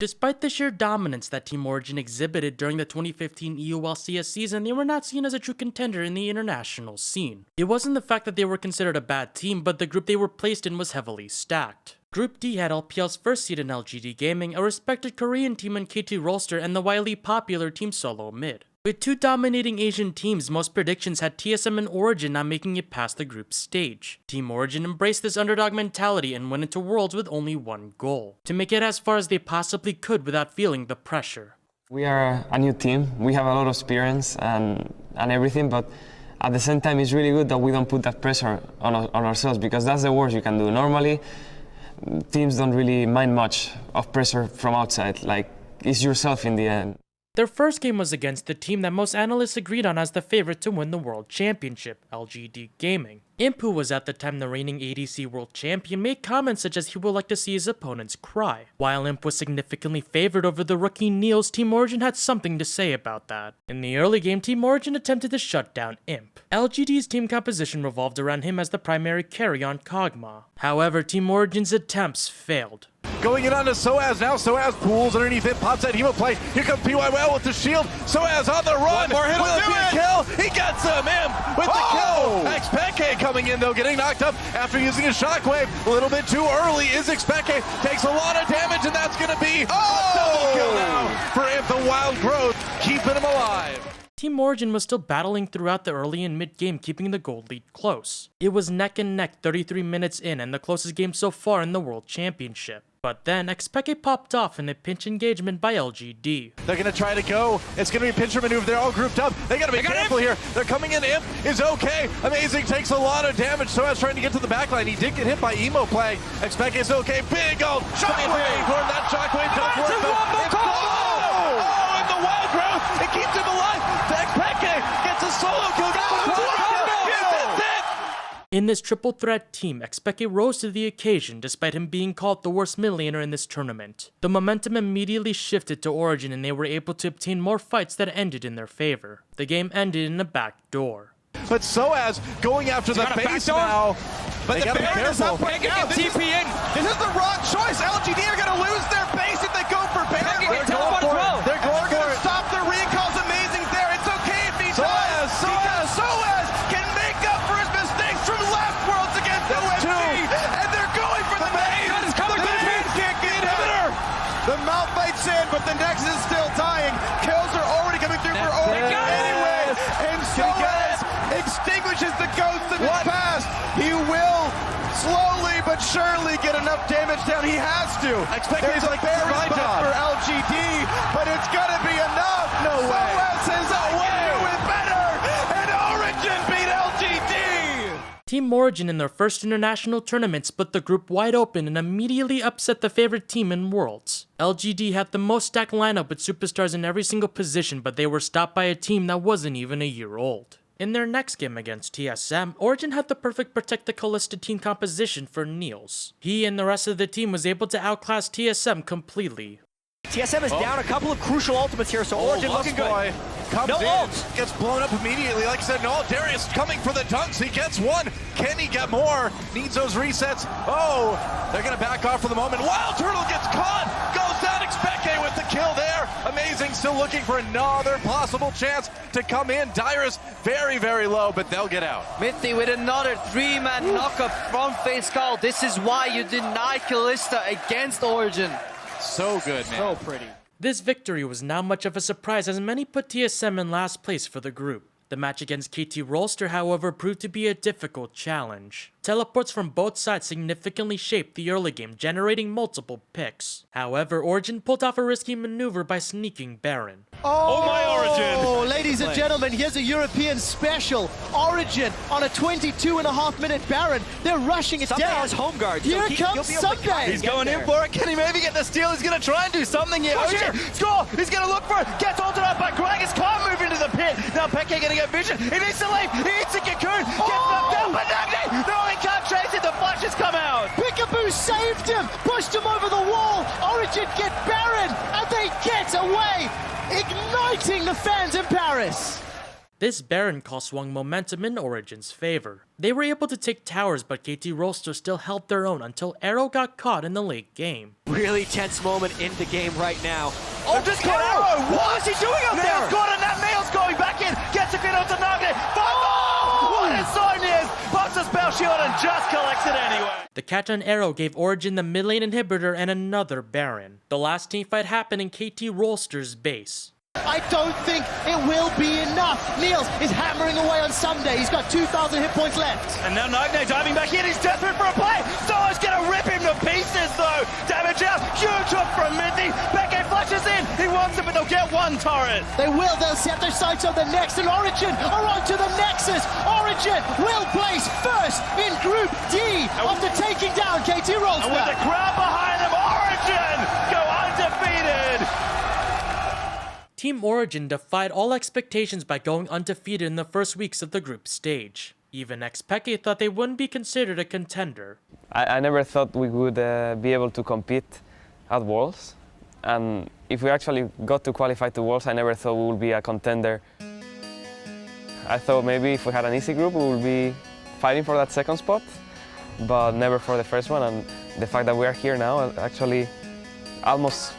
Despite the sheer dominance that Team Origen exhibited during the 2015 EULCS season, they were not seen as a true contender in the international scene. It wasn't the fact that they were considered a bad team, but the group they were placed in was heavily stacked. Group D had LPL's first seed in LGD Gaming, a respected Korean team in KT Rolster, and the widely popular Team Solo Mid. With two dominating Asian teams, most predictions had TSM and Origen not making it past the group stage. Team Origen embraced this underdog mentality and went into Worlds with only one goal: to make it as far as they possibly could without feeling the pressure. We are a new team, we have a lot of experience and everything, but at the same time it's really good that we don't put that pressure on ourselves, because that's the worst you can do. Normally, teams don't really mind much of pressure from outside, like it's yourself in the end. Their first game was against the team that most analysts agreed on as the favorite to win the World Championship, LGD Gaming. Imp, who was at the time the reigning ADC World Champion, made comments such as he would like to see his opponents cry. While Imp was significantly favored over the rookie Niels, Team Origen had something to say about that. In the early game, Team Origen attempted to shut down Imp. LGD's team composition revolved around him as the primary carry on Kog'Maw. However, Team Origen's attempts failed. Going in onto Soaz now. Soaz pulls underneath it, pops that Hemo play. Here comes PYL with the shield. Soaz on the run. One more hit, will it be a kill? He gets him in with the kill. XPK coming in though, getting knocked up after using a shockwave. A little bit too early. Is XPK takes a lot of damage, and that's going to be a double kill now for Imp. The wild growth keeping him alive. Team Origen was still battling throughout the early and mid game, keeping the gold lead close. It was neck and neck 33 minutes in, and the closest game so far in the World Championship. But then, XPK popped off in a pinch engagement by LGD. They're going to try to go. It's going to be a pincher maneuver. They're all grouped up. They got to be careful here. They're coming in. Imp is okay. Amazing takes a lot of damage. Soaz trying to get to the backline. He did get hit by Emo play. XPK is okay. Big old shockwave. That shockwave does work. Oh, and the wild growth. It keeps him alive. XPK gets a solo kill. In this triple threat team, XPK rose to the occasion despite him being called the worst mid laner in this tournament. The momentum immediately shifted to Origen, and they were able to obtain more fights that ended in their favor. The game ended in a back door. But Soaz going after the base now. But the Baron is up right now. This is the wrong choice. LGD are going to lose their base if they go for Baron. They're going for it. They're going for it. Stop the recalls. Amazing there. It's okay if he does. Soaz can make up for his mistakes from last Worlds against OMG. And they're going for the main. The main can't get him. The mouth bites in, but the Nexus is still dying. Kills are already coming through for Origen anyway. And Soaz extinguishes the ghost of his past. He will slowly but surely get enough damage down. He has to. There's a Baron buff for LGD, but it's gonna be enough. No way. Soaz says, I can do it better, and Origen beat LGD. Team Origen in their first international tournament split the group wide open and immediately upset the favorite team in Worlds. LGD had the most stacked lineup with superstars in every single position, but they were stopped by a team that wasn't even a year old. In their next game against TSM, Origen had the perfect Protect the Callista team composition for Niels. He and the rest of the team was able to outclass TSM completely. TSM is down a couple of crucial ultimates here, so Origen looking good. Comes in, gets blown up immediately. Like I said, no, Darius coming for the dunks. He gets one. Can he get more? Needs those resets. Oh, they're going to back off for the moment. Wild Turtle gets caught. Goes down. XPK with the kill there. Amazing. Still looking for another possible chance to come in. Dyrus very, very low, but they'll get out. Mithy with another 3-man knockup from Face Call. This is why you deny Callista against Origen. So good, man. So pretty. This victory was not much of a surprise, as many put TSM in last place for the group. The match against KT Rolster, however, proved to be a difficult challenge. Teleports from both sides significantly shaped the early game, generating multiple picks. However, Origen pulled off a risky maneuver by sneaking Baron. Oh my Origen! Ladies and gentlemen, here's a European special. Origen on a 22.5-minute Baron. They're rushing it down. Has home guard. Here comes Sunday. He's going in for it. Can he maybe get the steal? He's going to try and do something here. Origen, score! He's going to look for it. Gets altered up by Gragas. Can't move into the pit. Now Peke going to get vision. He needs to leave. He hits a Cocoon. Gets knocked down. But no, he can't trace it. The flash has come out. Peekaboo saved him. Pushed him over the wall. Origen get Baron. And they get away. Igniting the fans in Paris. This Baron call swung momentum in Origen's favor. They were able to take towers, but KT Rolster still held their own until Arrow got caught in the late game. Really tense moment in the game right now. Oh, just got Arrow! What is he doing up there? Nail's got it, that Nail's going back in, gets a Kudo to Nugget. Oh! What a sign is! Pops a spell shield and just collects it anyway. The catch on Arrow gave Origen the mid lane inhibitor and another Baron. The last teamfight happened in KT Rolster's base. I don't think it will be enough. Niels is hammering away on Sunday. He's got 2,000 hit points left. And now Nagne diving back in. He's desperate for a play. Soa's going to rip him to pieces, though. Damage out. Huge hook from Mithy. Becky flushes in. He wants it, but they'll get one turret. They will. They'll set their sights on the next. And Origen are on to the Nexus. Origen will place first in Group D after taking down KT Rolster. And with the crowd behind them, Origen go undefeated. Team Origen defied all expectations by going undefeated in the first weeks of the group stage. Even XPeke thought they wouldn't be considered a contender. I never thought we would be able to compete at Worlds. And if we actually got to qualify to Worlds, I never thought we would be a contender. I thought maybe if we had an easy group, we would be fighting for that second spot, but never for the first one. And the fact that we are here now, actually almost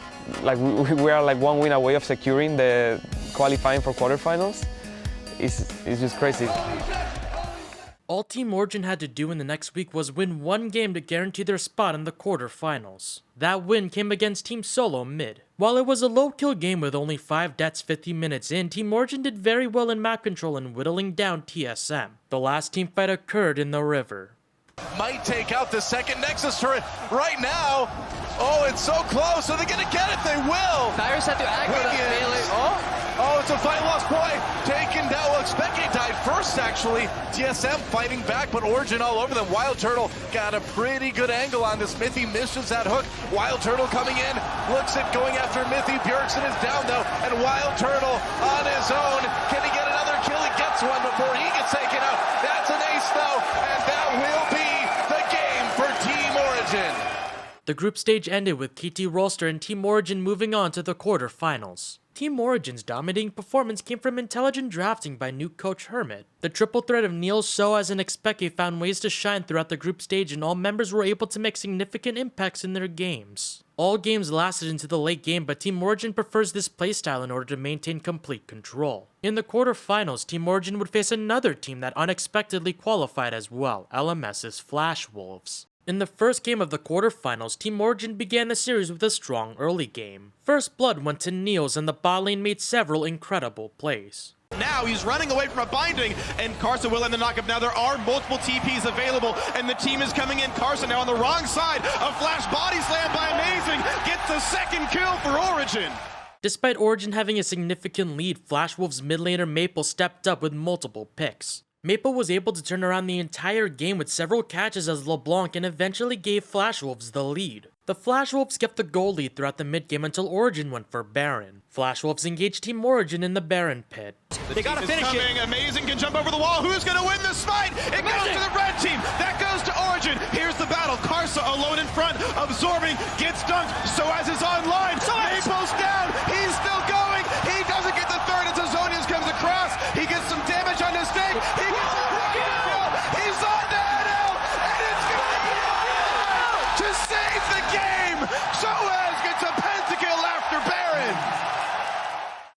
like we are like one win away of securing the qualifying for quarterfinals, is just crazy. All Team Origen had to do in the next week was win one game to guarantee their spot in the quarterfinals. That win came against Team Solo mid. While it was a low-kill game with only 5 deaths 50 minutes in, Team Origen did very well in map control and whittling down TSM. The last team fight occurred in the river. Might take out the second Nexus turret right now. Oh, it's so close. Are they going to get it? They will. Darius had to aggro that melee. Oh, it's a fight lost point. Taken down. Well, XPeke died first, actually. TSM fighting back, but Origen all over them. Wild Turtle got a pretty good angle on this. Mithy misses that hook. Wild Turtle coming in. Looks at going after Mithy. Bjergsen is down, though. And Wild Turtle on his own. Can he get another kill? He gets one before he gets taken out. That's an ace, though. And that will be the game for Team Origen. The group stage ended with KT Rolster and Team Origen moving on to the quarterfinals. Team Origen's dominating performance came from intelligent drafting by new coach Hermit. The triple threat of Niels, Soaz, and XPeke found ways to shine throughout the group stage, and all members were able to make significant impacts in their games. All games lasted into the late game, but Team Origen prefers this playstyle in order to maintain complete control. In the quarterfinals, Team Origen would face another team that unexpectedly qualified as well, LMS's Flash Wolves. In the first game of the quarterfinals, Team Origen began the series with a strong early game. First blood went to Niels, and the bot lane made several incredible plays. Now he's running away from a binding, and Carson will end the knockup. Now there are multiple TPs available, and the team is coming in. Carson now on the wrong side. A flash body slam by Amazing gets the second kill for Origen. Despite Origen having a significant lead, Flash Wolves mid laner Maple stepped up with multiple picks. Maple was able to turn around the entire game with several catches as LeBlanc and eventually gave Flash Wolves the lead. The Flash Wolves kept the goal lead throughout the mid-game until Origen went for Baron. Flash Wolves engaged Team Origen in the Baron pit. They gotta finish it. Amazing can jump over the wall. Who's gonna win this fight? It goes to the red team. That goes to Origen. Here's the battle. Karsa alone in front, absorbing, gets dunked. Soaz is online. Maple's down. He's still going. He doesn't get the third as Zonians comes across. He gets some damage on his stake. He gets the kill. He's on the NL, and it's gonna be to save the game. Soaz gets a pentakill after Baron.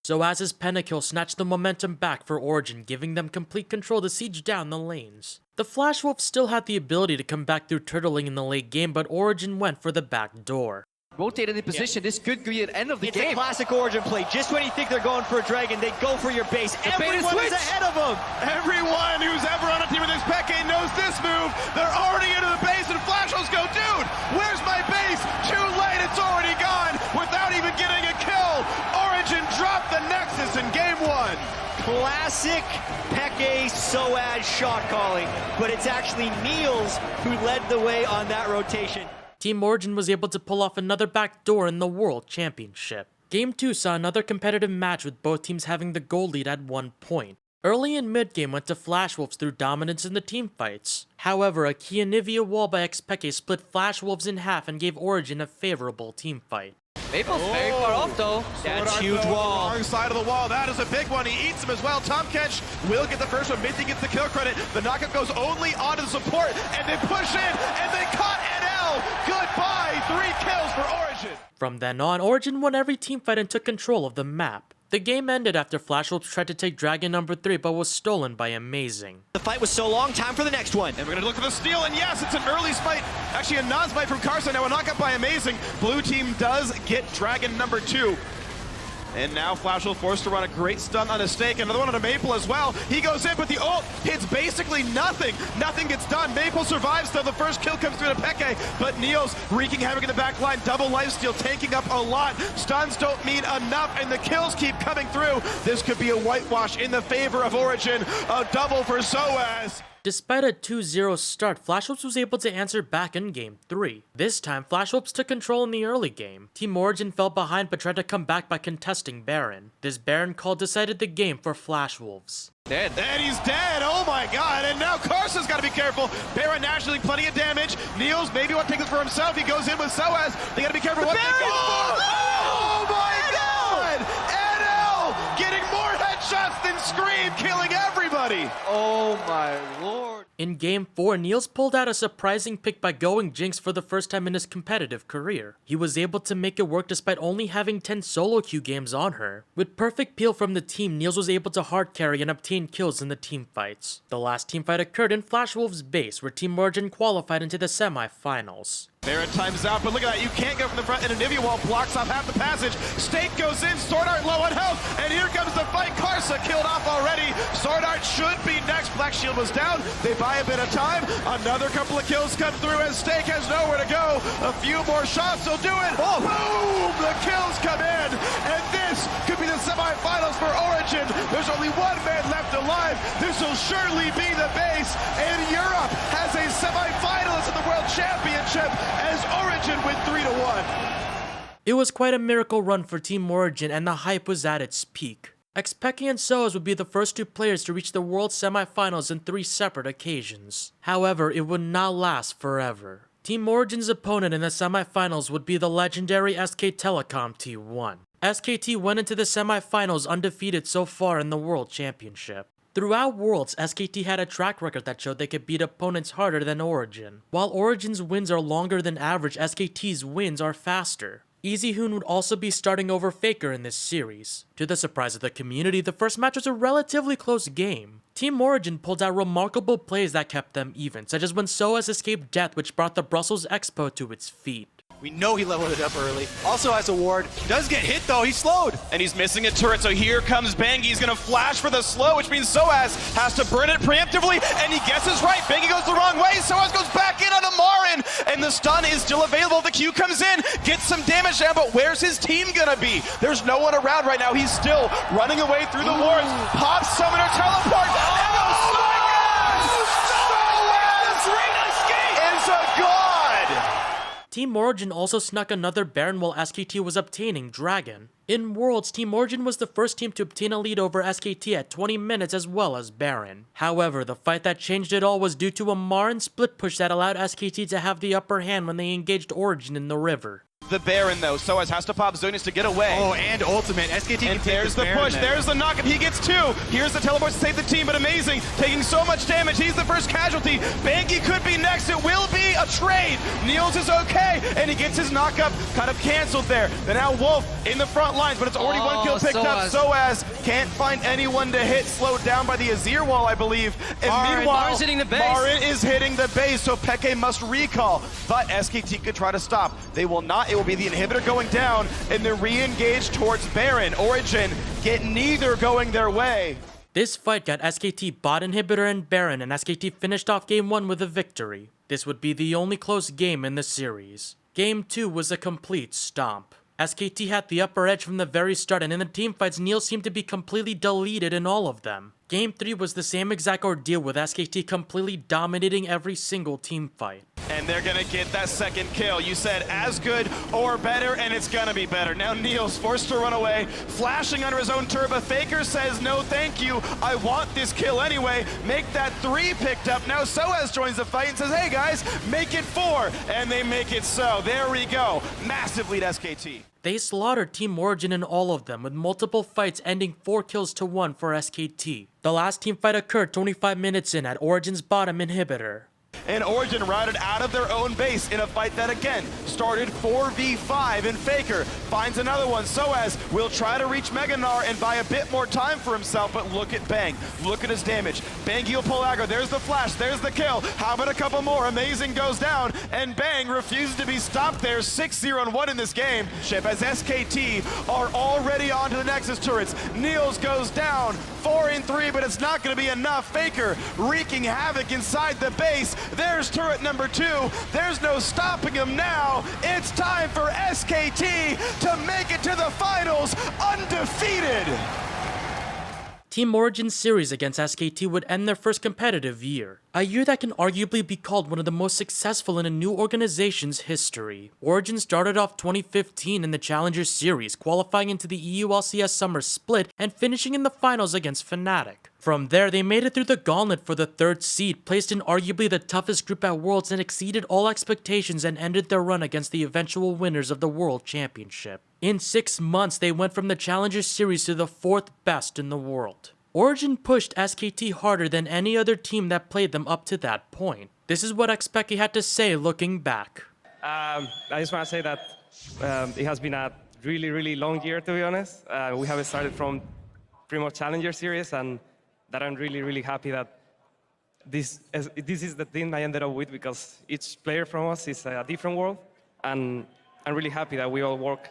Soaz's pentakill snatched the momentum back for Origen, giving them complete control to siege down the lanes. The Flash Wolves still had the ability to come back through turtling in the late game, but Origen went for the back door. Rotated in position, this could be the end of the It's game. a classic Origen play. Just when you think they're going for a dragon, they go for your base. Everyone is ahead of them. Everyone who's ever on a team with XPeke knows this move. They're already into the base, and Flash will go, dude, where's my base? Too late, it's already gone without even getting a kill. Origen dropped the Nexus in game 1. Classic Peke Soaz shot calling, but it's actually Niels who led the way on that rotation. Team Origen was able to pull off another backdoor in the World Championship. Game 2 saw another competitive match with both teams having the goal lead at one point. Early and mid-game went to Flash Wolves through dominance in the team fights. However, a key Anivia wall by XPeke split Flash Wolves in half and gave Origen a favorable team fight. Maple's very far off though. That's huge wall. Wrong side of the wall. That is a big one. He eats him as well. Tom Kench will get the first one. Minty gets the kill credit. The knockup goes only onto the support, and they push in, and they caught NL. Goodbye. 3 kills for Origen. From then on, Origen won every teamfight and took control of the map. The game ended after Flashwolves tried to take Dragon number 3 but was stolen by Amazing. The fight was so long, time for the next one. And we're gonna look for the steal, and yes, it's an early smite. Actually, a non-smite from Carson. Now a knockup by Amazing. Blue team does get Dragon number 2. And now Flash will forced to run a great stun on a Snake. Another one on a Maple as well. He goes in, but the ult hits basically nothing. Nothing gets done. Maple survives though. The first kill comes through to Peke, but Neil's wreaking havoc in the back line. Double lifesteal, tanking up a lot. Stuns don't mean enough, and the kills keep coming through. This could be a whitewash in the favor of Origen. A double for Soaz. Despite a 2-0 start, Flashwolves was able to answer back in Game 3. This time, Flashwolves took control in the early game. Team Origen fell behind but tried to come back by contesting Baron. This Baron call decided the game for Flashwolves. Dead. And he's dead. Oh my god. And now Carson's got to be careful. Baron Nash doing plenty of damage. Niels maybe want to take this for himself. He goes in with Soaz. They got to be careful what they go for. Oh my god. NL getting more headshots than Scream, killing everybody. Oh my lord. In Game 4, Niels pulled out a surprising pick by going Jinx for the first time in his competitive career. He was able to make it work despite only having 10 solo queue games on her. With perfect peel from the team, Niels was able to hard carry and obtain kills in the team fights. The last team fight occurred in Flashwolves' base, where Team Origen qualified into the semi-finals. Baron times out, but look at that, you can't go from the front, and Anivia wall blocks off half the passage. Stake goes in, Sword Art low on health, and here comes the fight. Karsa killed off already. Sword Art should be next. Black Shield was down. They buy a bit of time. Another couple of kills come through, and Stake has nowhere to go. A few more shots will do it. Oh. Boom! The kills come in, and this could be the semifinals for Origen. There's only one man left alive. This will surely be the base, and Europe has a semifinalist in the World Championship as Origen win 3-1. It was quite a miracle run for Team Origen, and the hype was at its peak. Xpeki and Soaz would be the first 2 players to reach the World Semifinals in 3 separate occasions. However, it would not last forever. Team Origen's opponent in the semifinals would be the legendary SK Telecom T1. SKT went into the semifinals undefeated so far in the World Championship. Throughout Worlds, SKT had a track record that showed they could beat opponents harder than Origen. While Origen's wins are longer than average, SKT's wins are faster. EasyHoon would also be starting over Faker in this series. To the surprise of the community, the first match was a relatively close game. Team Origen pulled out remarkable plays that kept them even, such as when Soaz escaped death, which brought the Brussels Expo to its feet. We know he leveled it up early. Also has a ward. Does get hit though, he's slowed. And he's missing a turret, so here comes Bangi. He's gonna flash for the slow, which means Soaz has to burn it preemptively, and he guesses right. Bangi goes the wrong way, Soaz goes back in on Amarin, and the stun is still available. The Q comes in, gets some damage down, but where's his team gonna be? There's no one around right now. He's still running away through the wards. Pops summoner teleport, and is a god! Team Origen also snuck another Baron while SKT was obtaining Dragon. In Worlds, Team Origen was the first team to obtain a lead over SKT at 20 minutes as well as Baron. However, the fight that changed it all was due to a Marin split push that allowed SKT to have the upper hand when they engaged Origen in the river. The Baron though, Soaz has to pop Zonius to get away. Oh, and ultimate. SKT and there's the push, there's the knockup, he gets 2. Here's the teleport to save the team, but Amazing, taking so much damage, he's the first casualty. Bangi could be next, it will be a trade. Niels is okay, and he gets his knockup kind of canceled there. Then now Wolf in the front lines, but it's already 1 kill picked up. Soaz can't find anyone to hit, slowed down by the Azir wall, I believe. And meanwhile, Marin's hitting the base. Marin is hitting the base, so Peke must recall. But SKT could try to stop. They will not, it will be the inhibitor going down, and they're re-engaged towards Baron. Origen get neither going their way. This fight got SKT bot inhibitor and Baron, and SKT finished off Game 1 with a victory. This would be the only close game in the series. Game 2 was a complete stomp. SKT had the upper edge from the very start, and in the teamfights, Neil seemed to be completely deleted in all of them. Game 3 was the same exact ordeal, with SKT completely dominating every single team fight. and they're gonna get that second kill. You said as good or better, and it's gonna be better. Now Neil's forced to run away, flashing under his own turbo. Faker says, no thank you, I want this kill anyway. Make that 3 picked up. Now Soaz joins the fight and says, hey guys, make it 4, and they make it so. There we go, massive lead SKT. They slaughtered Team Origen in all of them, with multiple fights ending 4 kills to 1 for SKT. The last team fight occurred 25 minutes in at Origen's bottom inhibitor. And Origen routed out of their own base in a fight that again started 4v5, and Faker finds another one. Soaz will try to reach Meganar and buy a bit more time for himself, but look at Bang. Look at his damage. Bang, he'll pull aggro. There's the flash. There's the kill. How about a couple more? Amazing goes down, and Bang refuses to be stopped there. 6-0-1 in this game. As SKT are already on to the Nexus turrets. Niels goes down. 4-3, but it's not going to be enough. Faker wreaking havoc inside the base. There's turret number 2. There's no stopping him now. It's time for SKT to make it to the finals undefeated. Team Origen's series against SKT would end their first competitive year. A year that can arguably be called one of the most successful in a new organization's history. Origen started off 2015 in the Challenger Series, qualifying into the EULCS Summer Split and finishing in the finals against Fnatic. From there, they made it through the gauntlet for the 3rd seed, placed in arguably the toughest group at Worlds, and exceeded all expectations and ended their run against the eventual winners of the World Championship. In 6 months, they went from the Challenger Series to the 4th best in the world. Origen pushed SKT harder than any other team that played them up to that point. This is what XPeke had to say looking back. I just want to say that it has been a really, really long year, to be honest. We have started from pretty much Challenger Series, and that I'm really, really happy that this is the team I ended up with, because each player from us is a different world, and I'm really happy that we all work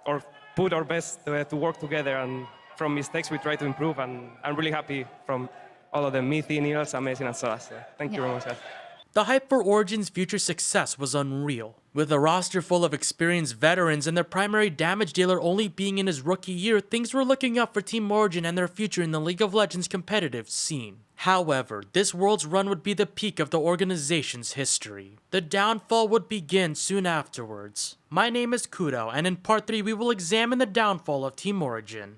or put our best to work together, and from mistakes we try to improve, and I'm really happy from all of them. Mithi, Niels, Amazing, and Solas. Thank you very much, guys. The hype for Origen's future success was unreal. With a roster full of experienced veterans and their primary damage dealer only being in his rookie year, things were looking up for Team Origen and their future in the League of Legends competitive scene. However, this World's run would be the peak of the organization's history. The downfall would begin soon afterwards. My name is Kudo, and in part 3 we will examine the downfall of Team Origen.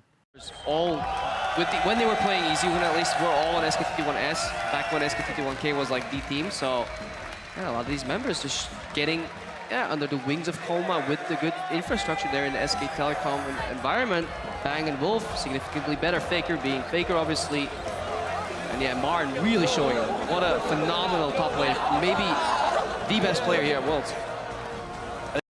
When they were playing easy, when at least we're all on SKT T1S, back when SKT T1K was like the team, so yeah, a lot of these members just getting under the wings of Coma with the good infrastructure there in the SK Telecom environment. Bang and Wolf, significantly better. Faker being Faker, obviously. And yeah, Martin really showing what a phenomenal top player. Maybe the best player here at Worlds.